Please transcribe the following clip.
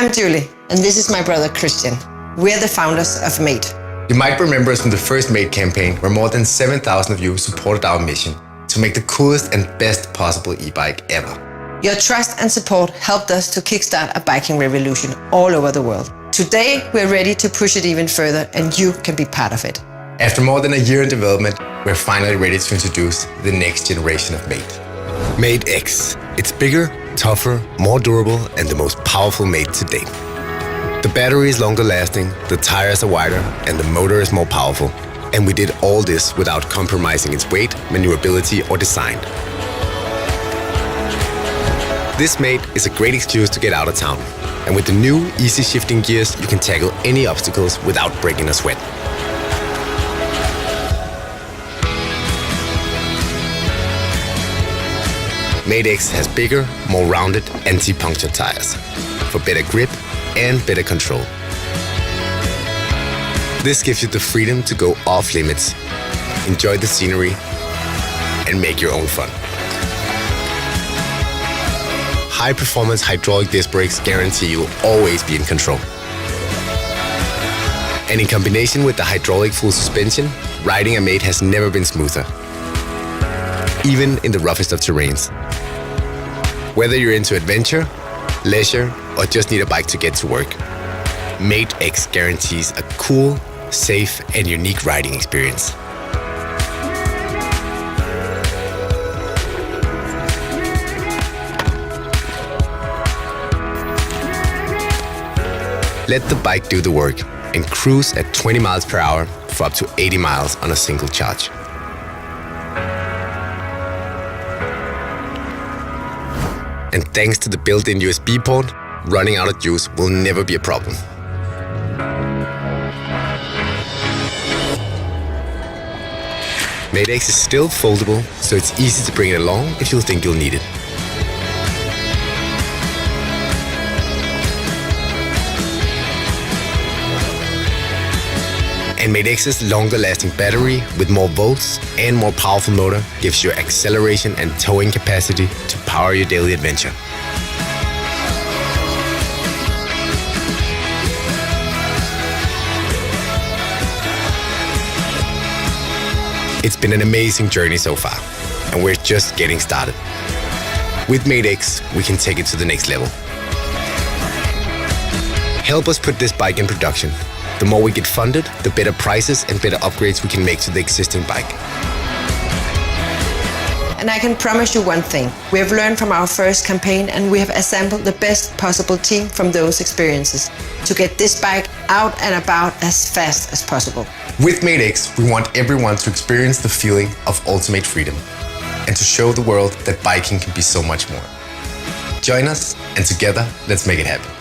I'm Julie, and this is my brother Christian. We're the founders of Made. You might remember us from the first Made campaign, where more than 7,000 of you supported our mission to make the coolest and best possible e-bike ever. Your trust and support helped us to kickstart a biking revolution all over the world. Today, we're ready to push it even further, and you can be part of it. After more than a year in development, we're finally ready to introduce the next generation of Made. Made X. It's bigger, tougher, more durable, and the most powerful Made to date. The battery is longer lasting, the tires are wider, and the motor is more powerful. And we did all this without compromising its weight, maneuverability, or design. This Made is a great excuse to get out of town. And with the new easy shifting gears, you can tackle any obstacles without breaking a sweat. Made X has bigger, more rounded anti-puncture tires for better grip and better control. This gives you the freedom to go off limits, enjoy the scenery, and make your own fun. High-performance hydraulic disc brakes guarantee you'll always be in control. And in combination with the hydraulic full suspension, riding a Made has never been smoother, even in the roughest of terrains. Whether you're into adventure, leisure, or just need a bike to get to work, Made X guarantees a cool, safe, and unique riding experience. Let the bike do the work and cruise at 20 miles per hour for up to 80 miles on a single charge. And thanks to the built-in USB port, running out of juice will never be a problem. Made X is still foldable, so it's easy to bring it along if you think you'll need it. And Made X's longer-lasting battery with more volts and more powerful motor gives you acceleration and towing capacity to power your daily adventure. It's been an amazing journey so far, and we're just getting started. With Made X, we can take it to the next level. Help us put this bike in production. The more we get funded, the better prices and better upgrades we can make to the existing bike. And I can promise you one thing. We have learned from our first campaign, and we have assembled the best possible team from those experiences to get this bike out and about as fast as possible. With Made X, we want everyone to experience the feeling of ultimate freedom and to show the world that biking can be so much more. Join us, and together, let's make it happen.